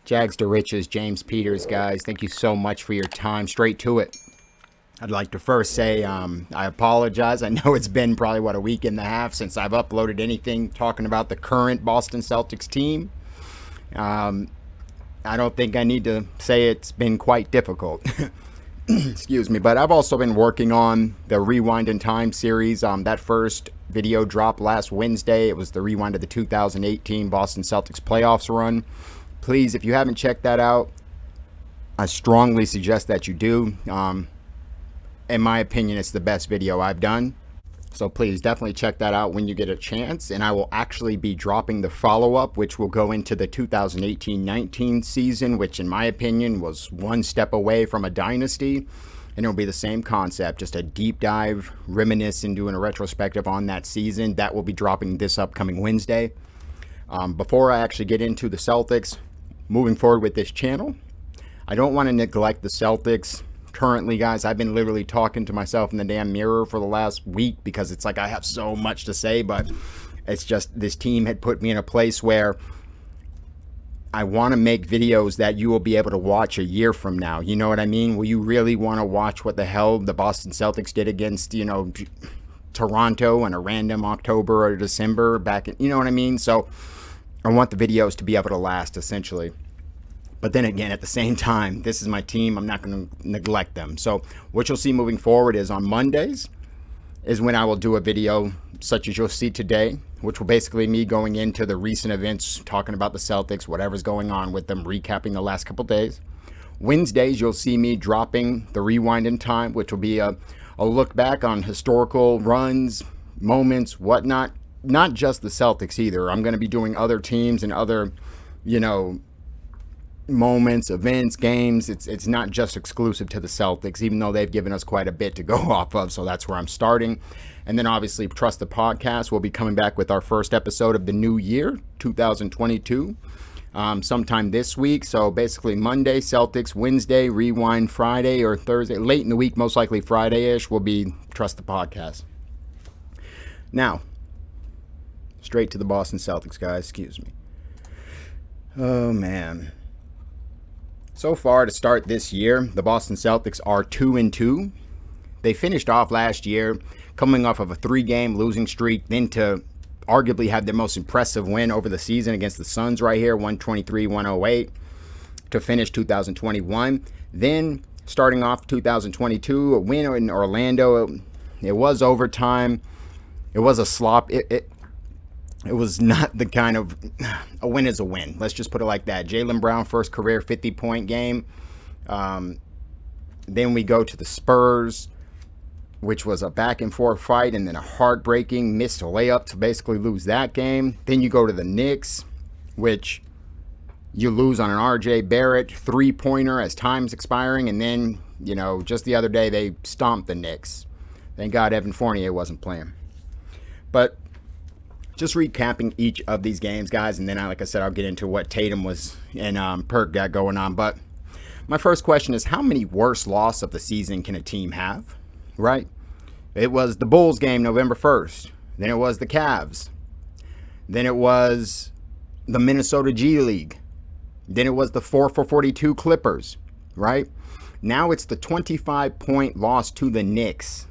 Jags to Riches, James Peters, guys. Thank you so much for your time. Straight to it. I'd like to first say I apologize. I know it's been probably, a week and a half since I've uploaded anything talking about the current Boston Celtics team. I don't think I need to say it's been quite difficult. Excuse me. But I've also been working on the Rewind in Time series. That first video dropped last Wednesday. It was the rewind of the 2018 Boston Celtics playoffs run. Please, if you haven't checked that out, I strongly suggest that you do. In my opinion, it's the best video I've done. So please definitely check that out when you get a chance. And I will actually be dropping the follow-up, which will go into the 2018-19 season, which in my opinion was one step away from a dynasty. And it'll be the same concept, just a deep dive, reminisce, and doing a retrospective on that season. That will be dropping this upcoming Wednesday. Before I actually get into the Celtics, moving forward with this channel, I don't want to neglect the Celtics. Currently, guys, I've been literally talking to myself in the damn mirror for the last week because it's like I have so much to say, but it's just this team had put me in a place where I want to make videos that you will be able to watch a year from now. You know what I mean? Will you really want to watch what the hell the Boston Celtics did against, Toronto in a random October or December back in, you know what I mean? So I want the videos to be able to last, essentially. But then again, at the same time, this is my team. I'm not going to neglect them. So what you'll see moving forward is on Mondays is when I will do a video such as you'll see today, which will basically me going into the recent events, talking about the Celtics, whatever's going on with them, recapping the last couple days. Wednesdays, you'll see me dropping the Rewind in Time, which will be a look back on historical runs, moments, whatnot. Not just the Celtics either. I'm going to be doing other teams and other, moments, events, games. It's not just exclusive to the Celtics, even though they've given us quite a bit to go off of. So that's where I'm starting. And then obviously Trust the Podcast. We'll be coming back with our first episode of the new year, 2022, sometime this week. So basically Monday, Celtics, Wednesday, Rewind, Friday or Thursday, late in the week, most likely Friday-ish, will be Trust the Podcast. Now, straight to the Boston Celtics, guys. Excuse me. Oh, man. So far, to start this year, the Boston Celtics are 2-2. They finished off last year coming off of a 3-game losing streak, then to arguably have their most impressive win over the season against the Suns right here, 123-108, to finish 2021. Then, starting off 2022, a win in Orlando. It was overtime. It was a slop. It was not the kind of, a win is a win. Let's just put it like that. Jaylen Brown, first career 50-point game. Then we go to the Spurs, which was a back-and-forth fight, and then a heartbreaking missed layup to basically lose that game. Then you go to the Knicks, which you lose on an R.J. Barrett three-pointer as time's expiring. And then, just the other day, they stomped the Knicks. Thank God Evan Fournier wasn't playing. But just recapping each of these games, guys, and then, like I said, I'll get into what Tatum and Perk got going on. But my first question is, how many worst loss of the season can a team have, right? It was the Bulls game November 1st. Then it was the Cavs. Then it was the Minnesota G League. Then it was the 4-for-42 Clippers, right? Now it's the 25-point loss to the Knicks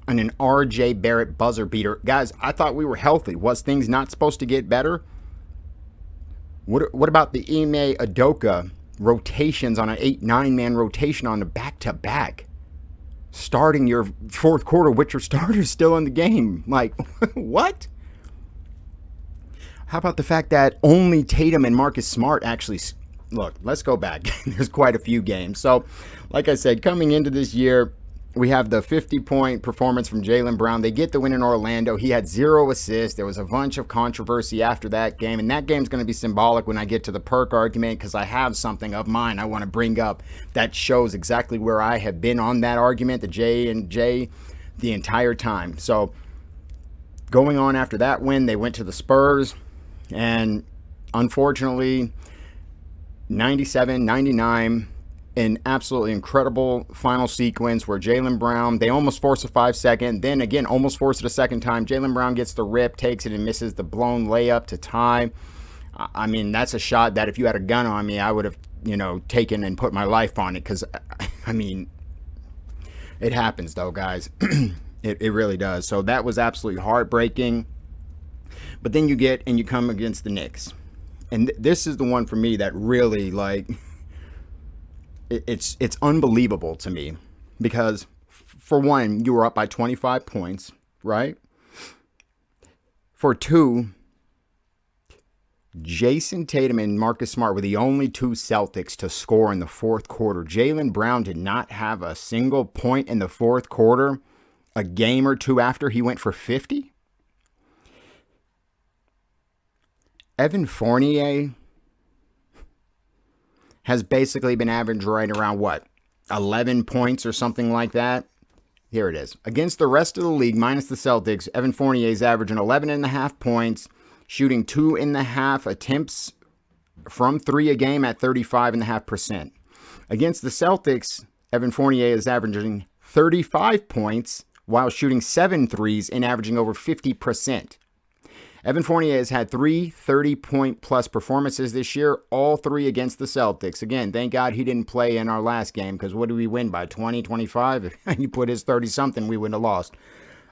and an R.J. Barrett buzzer beater. Guys, I thought we were healthy. Was things not supposed to get better? What about the Ime Udoka rotations on an 8-9-man rotation on the back-to-back? Starting your fourth quarter with your starters still in the game. Like, what? How about the fact that only Tatum and Marcus Smart actually... Look, let's go back. There's quite a few games. So, like I said, coming into this year, we have the 50-point performance from Jaylen Brown. They get the win in Orlando. He had 0 assists. There was a bunch of controversy after that game. And that game's going to be symbolic when I get to the Perk argument, because I have something of mine I want to bring up that shows exactly where I have been on that argument, the J and J, the entire time. So going on after that win, they went to the Spurs. And unfortunately, 97-99, an absolutely incredible final sequence where Jaylen Brown, they almost force a 5-second, then again almost force it a second time. Jaylen Brown gets the rip, takes it, and misses the blown layup to tie. I mean, that's a shot that if you had a gun on me, I would have, taken and put my life on it. Because, I mean, it happens, though, guys. It really does. So that was absolutely heartbreaking. But then you come against the Knicks. And this is the one for me that really, like, it's unbelievable to me. Because, for one, you were up by 25 points, right? For two, Jayson Tatum and Marcus Smart were the only two Celtics to score in the fourth quarter. Jaylen Brown did not have a single point in the fourth quarter a game or two after he went for 50. Evan Fournier has basically been average right around, 11 points or something like that. Here it is. Against the rest of the league, minus the Celtics, Evan Fournier is averaging 11.5 points, shooting 2.5 attempts from three a game at 35.5%. Against the Celtics, Evan Fournier is averaging 35 points while shooting 7 threes and averaging over 50%. Evan Fournier has had 3 30-point plus performances this year, all 3 against the Celtics. Again, thank God he didn't play in our last game, because what did we win by, 20, 25? If he put his 30-something, we wouldn't have lost.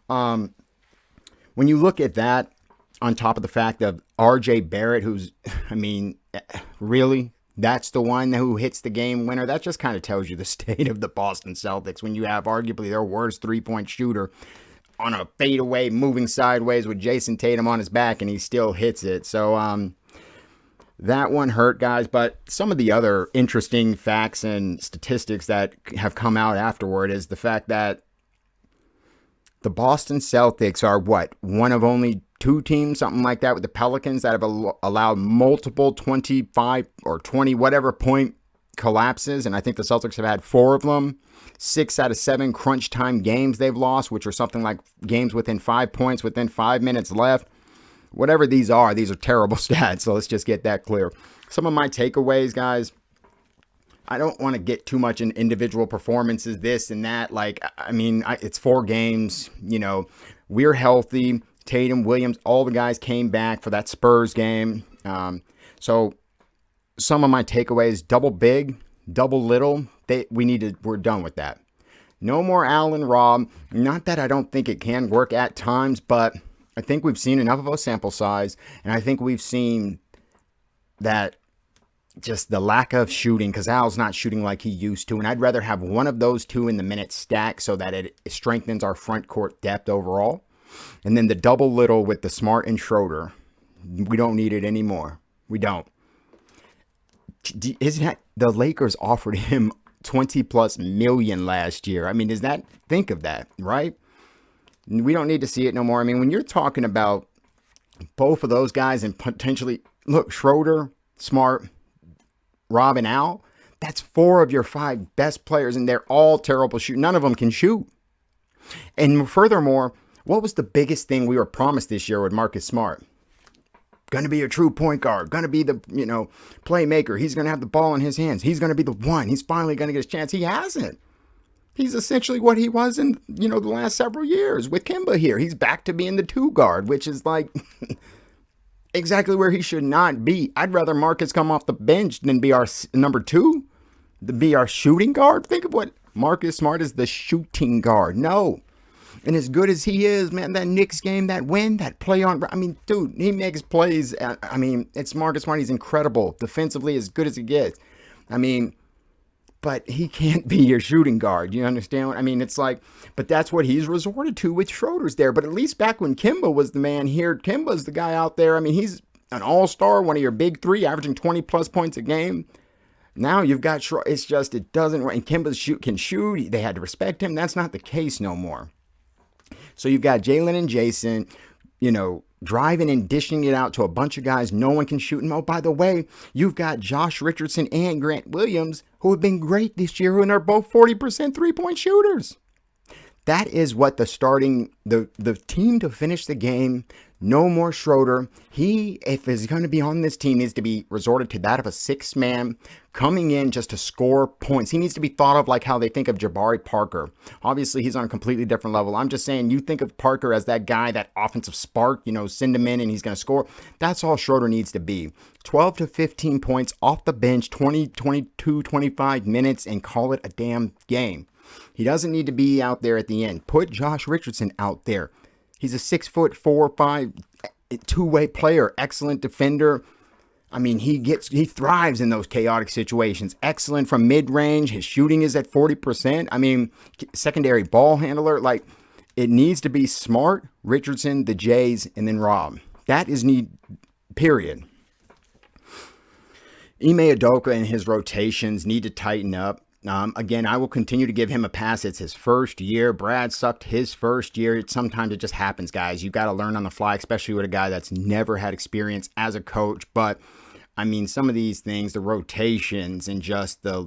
When you look at that, on top of the fact of R.J. Barrett, who's, I mean, really, that's the one who hits the game winner. That just kind of tells you the state of the Boston Celtics when you have arguably their worst three-point shooter on a fadeaway moving sideways with Jayson Tatum on his back, and he still hits it. So that one hurt, guys. But some of the other interesting facts and statistics that have come out afterward is the fact that the Boston Celtics are one of only 2 teams, something like that, with the Pelicans that have allowed multiple 25 or 20 whatever point collapses, and I think the Celtics have had 4 of them. 6 out of 7 crunch time games they've lost, which are something like games within 5 points within 5 minutes left. Whatever these are terrible stats, so let's just get that clear. Some of my takeaways, guys, I don't want to get too much in individual performances, this and that. It's 4 games, we're healthy. Tatum, Williams, all the guys came back for that Spurs game. So some of my takeaways: double big, double little. We're done with that. No more Allen Robb. Not that I don't think it can work at times, but I think we've seen enough of a sample size, and I think we've seen that just the lack of shooting, because Al's not shooting like he used to, and I'd rather have one of those 2 in the minute stack so that it strengthens our front court depth overall. And then the double little with the Smart and Schroeder. We don't need it anymore. We don't. Isn't that the Lakers offered him $20+ million last year? I mean, think of that, right? We don't need to see it no more. I mean, when you're talking about both of those guys and potentially, look, Schroeder, Smart, Rob, and Al, that's 4 of your 5 best players, and they're all terrible shooting. None of them can shoot. And furthermore, what was the biggest thing we were promised this year with Marcus Smart? Going to be a true point guard. Going to be the, playmaker. He's going to have the ball in his hands. He's going to be the one. He's finally going to get his chance. He hasn't. He's essentially what he was in, the last several years with Kemba here. He's back to being the 2 guard, which is like exactly where he should not be. I'd rather Marcus come off the bench than be our number 2, to be our shooting guard. Think of what Marcus Smart is, the shooting guard. No. And as good as he is, man, that Knicks game, that win, that play on, dude, he makes plays. It's Marcus Smart. He's incredible. Defensively, as good as he gets. But he can't be your shooting guard. You understand? It's like, but that's what he's resorted to with Schroeder's there. But at least back when Kemba was the man here, Kemba's the guy out there. He's an all-star, one of your big 3, averaging 20+ points a game. Now you've got Schroeder. It's just, it doesn't, and Kemba can shoot. They had to respect him. That's not the case no more. So you've got Jaylen and Jayson, driving and dishing it out to a bunch of guys no one can shoot. And oh, by the way, you've got Josh Richardson and Grant Williams, who have been great this year, and are both 40% three-point shooters. That is what the team to finish the game, No more Schroeder. He, if he's going to be on this team, needs to be resorted to that of a 6-man coming in just to score points. He needs to be thought of like how they think of Jabari Parker. Obviously, he's on a completely different level. I'm just saying, you think of Parker as that guy, that offensive spark, send him in and he's going to score. That's all Schroeder needs to be. 12 to 15 points off the bench, 20, 22, 25 minutes, and call it a damn game. He doesn't need to be out there at the end. Put Josh Richardson out there. He's a 6'4", 5", two-way player, excellent defender. I mean, he thrives in those chaotic situations. Excellent from mid-range. His shooting is at 40%. I mean, secondary ball handler. Like, it needs to be Smart, Richardson, the Jays, and then Rob. That is need, period. Ime Udoka and his rotations need to tighten up. Again, I will continue to give him a pass. It's his first year. Brad sucked his first year. Sometimes it just happens, guys. You got to learn on the fly, especially with a guy that's never had experience as a coach. But I mean, some of these things, the rotations and just the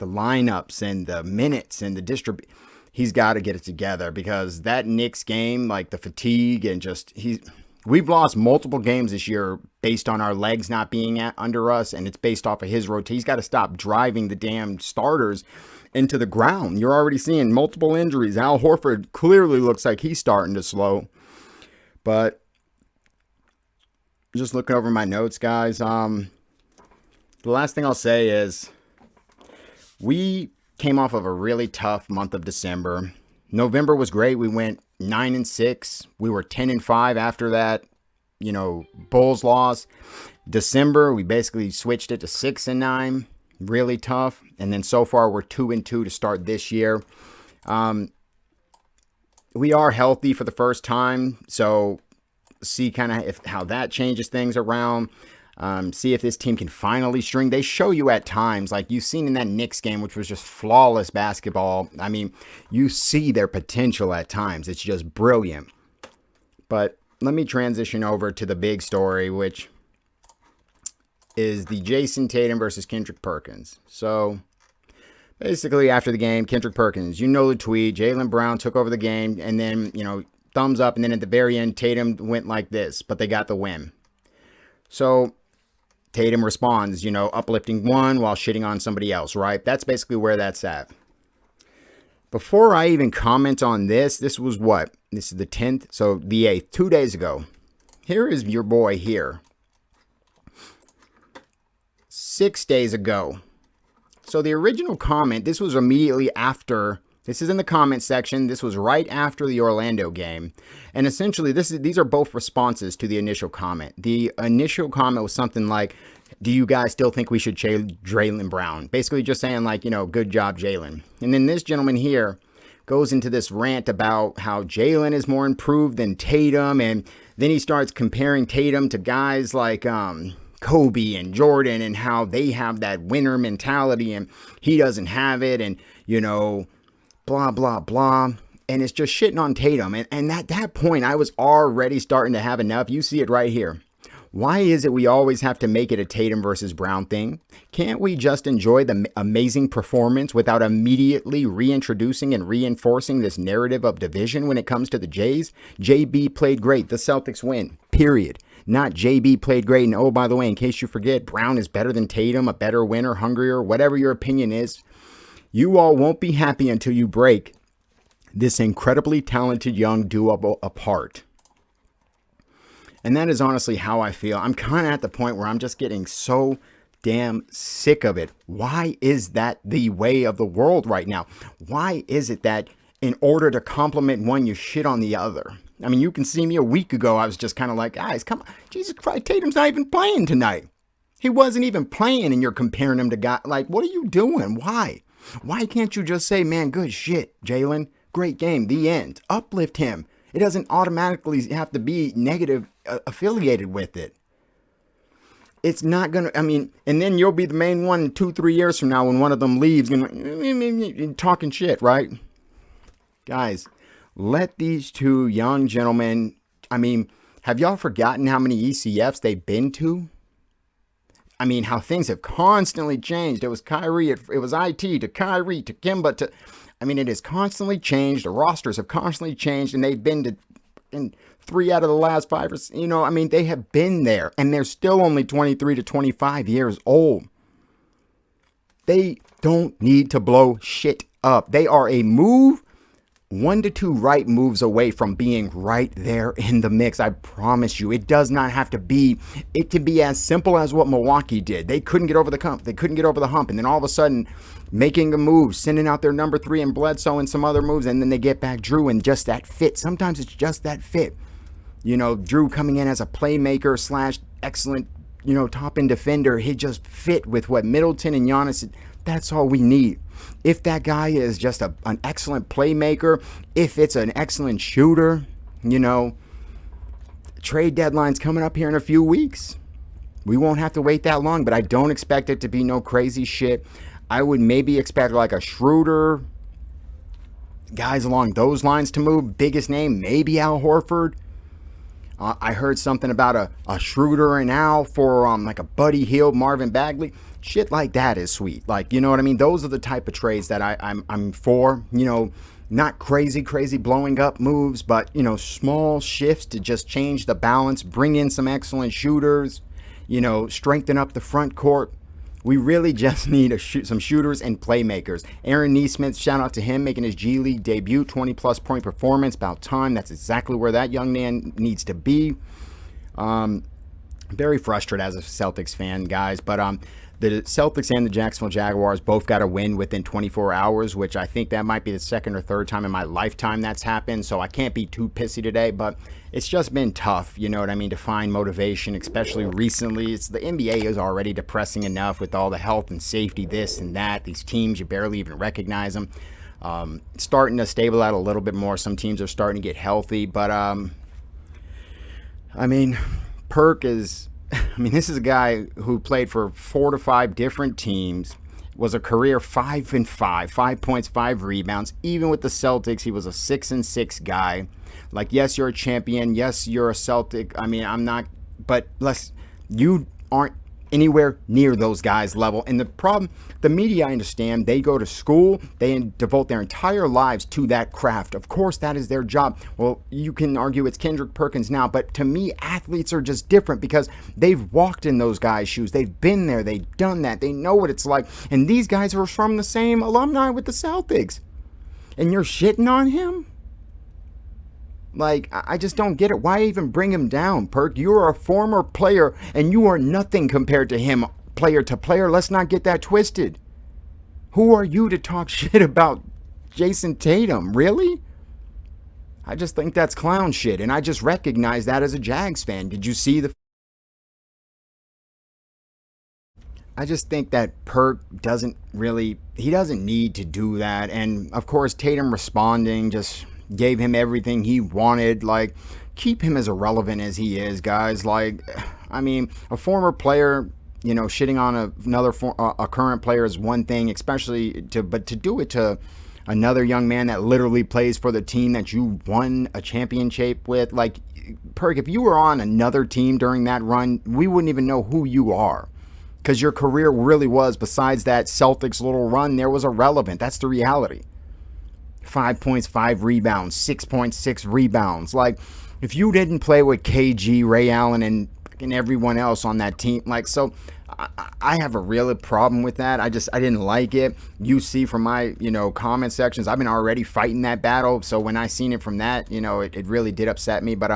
lineups and the minutes and the distribution, he's got to get it together, because that Knicks game, like the fatigue and just we've lost multiple games this year based on our legs not being under us, and it's based off of his rotation. He's got to stop driving the damn starters into the ground. You're already seeing multiple injuries. Al Horford clearly looks like he's starting to slow. But just looking over my notes, guys, the last thing I'll say is we came off of a really tough month of December. November was great. We went 9-6. We were 10-5 after that, Bulls loss. December, we basically switched it to 6-9. Really tough. And then so far, we're 2-2 to start this year. We are healthy for the first time. So see kind of how that changes things around. See if this team can finally string. They show you at times, like you've seen in that Knicks game, which was just flawless basketball. I mean, you see their potential at times. It's just brilliant. But let me transition over to the big story, which is the Jayson Tatum versus Kendrick Perkins. So basically after the game, Kendrick Perkins, the tweet, Jaylen Brown took over the game, and then, thumbs up. And then at the very end, Tatum went like this, but they got the win. So Tatum responds, uplifting one while shitting on somebody else, right? That's basically where that's at. Before I even comment on this was what? This is the 10th, so the 8th, 2 days ago. Here is your boy here. 6 days ago. So the original comment, this was immediately after. This is in the comment section. This was right after the Orlando game. And essentially, these are both responses to the initial comment. The initial comment was something like, do you guys still think we should trade Jaylen Brown? Basically just saying like, good job, Jaylen. And then this gentleman here goes into this rant about how Jaylen is more improved than Tatum. And then he starts comparing Tatum to guys like Kobe and Jordan, and how they have that winner mentality and he doesn't have it. And, blah, blah, blah. And it's just shitting on Tatum. And at that point, I was already starting to have enough. You see it right here. Why is it we always have to make it a Tatum versus Brown thing? Can't we just enjoy the amazing performance without immediately reintroducing and reinforcing this narrative of division when it comes to the Jays? JB played great. The Celtics win. Period. Not JB played great. And oh, by the way, in case you forget, Brown is better than Tatum, a better winner, hungrier, whatever your opinion is. You all won't be happy until you break this incredibly talented young duo apart. And that is honestly how I feel. I'm kind of at the point where I'm just getting so damn sick of it. Why is that the way of the world right now? Why is it that in order to compliment one, you shit on the other? I mean, you can see me a week ago. I was just kind of like, guys, come on. Jesus Christ, Tatum's not even playing tonight. He wasn't even playing, and you're comparing him to guys. Like, what are you doing? Why? Why can't you just say, man, good shit, Jaylen. Great game. The end. Uplift him. It doesn't automatically have to be negative affiliated with it. It's not going to, and then you'll be the main one 2-3 years from now when one of them leaves and talking shit, right? Guys, let these two young gentlemen, have y'all forgotten how many ECFs they've been to? How things have constantly changed. It was Kyrie, it was IT to Kyrie to Kemba to, it has constantly changed. The rosters have constantly changed, and they've been to fucking 3 out of the last 5. I mean, they have been there, and they're still only 23 to 25 years old. They don't need to blow shit up. They are a move, 1 to 2 right moves away from being right there in the mix. I promise you, it does not have to be. It can be as simple as what Milwaukee did. They couldn't get over the hump. They couldn't get over the hump. And then all of a sudden, making a move, sending out their number 3 and Bledsoe and some other moves. And then they get back Drew and just that fit. Sometimes it's just that fit. Drew coming in as a playmaker / excellent, top end defender. He just fit with what Middleton and Giannis. That's all we need. If that guy is just an excellent playmaker, if it's an excellent shooter, trade deadline's coming up here in a few weeks. We won't have to wait that long, but I don't expect it to be no crazy shit. I would maybe expect like a Schroeder, guys along those lines to move. Biggest name, maybe Al Horford. I heard something about a Schroeder and Al for like a Buddy Hield, Marvin Bagley. Shit like that is sweet. Like, you know what I mean? Those are the type of trades that I'm for. Not crazy blowing up moves, but, small shifts to just change the balance, bring in some excellent shooters, strengthen up the front court. We really just need some shooters and playmakers. Aaron Nesmith, shout out to him, making his G League debut, 20-plus point performance. About time. That's exactly where that young man needs to be. Very frustrated as a Celtics fan, guys. But the Celtics and the Jacksonville Jaguars both got a win within 24 hours, which I think that might be the second or third time in my lifetime that's happened. So I can't be too pissy today, but it's just been tough, to find motivation, especially recently. The NBA is already depressing enough with all the health and safety, this and that. These teams, you barely even recognize them. Starting to stable out a little bit more. Some teams are starting to get healthy, but Perk is... this is a guy who played for 4 to 5 different teams, was a career 5-5, 5 points, 5 rebounds. Even with the Celtics, he was a 6-6 guy. Like, yes, you're a champion. Yes, you're a Celtic. I'm not, but you aren't anywhere near those guys' level. And the problem, the media, I understand, they go to school, they devote their entire lives to that craft. Of course, that is their job. Well, you can argue it's Kendrick Perkins now, but to me, athletes are just different because they've walked in those guys' shoes. They've been there. They've done that. They know what it's like. And these guys are from the same alumni with the Celtics. And you're shitting on him? Like, I just don't get it. Why even bring him down, Perk? You are a former player, and you are nothing compared to him, player to player. Let's not get that twisted. Who are you to talk shit about Jayson Tatum? Really? I just think that's clown shit, and I just recognize that as a Jags fan. Did you see the... I just think that Perk doesn't need to do that. And, of course, Tatum responding just... gave him everything he wanted. Like, keep him as irrelevant as he is, guys. Like, a former player, shitting on a current player is one thing, but to do it to another young man that literally plays for the team that you won a championship with. Like, Perk, if you were on another team during that run, we wouldn't even know who you are. Because your career really was, besides that Celtics little run, there was irrelevant. That's the reality. 5 points, 5 rebounds, 6.6 rebounds. Like, if you didn't play with KG, Ray Allen, and everyone else on that team, like, so I have a real problem with that. I didn't like it. You see from my, comment sections, I've been already fighting that battle. So when I seen it from that, it really did upset me. But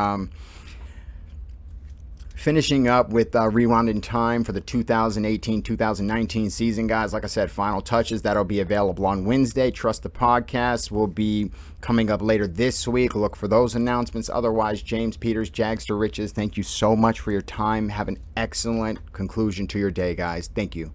finishing up with Rewound in Time for the 2018-2019 season, guys. Like I said, final touches. That'll be available on Wednesday. Trust the Podcast will be coming up later this week. Look for those announcements. Otherwise, James Peters, Jags to Riches, thank you so much for your time. Have an excellent conclusion to your day, guys. Thank you.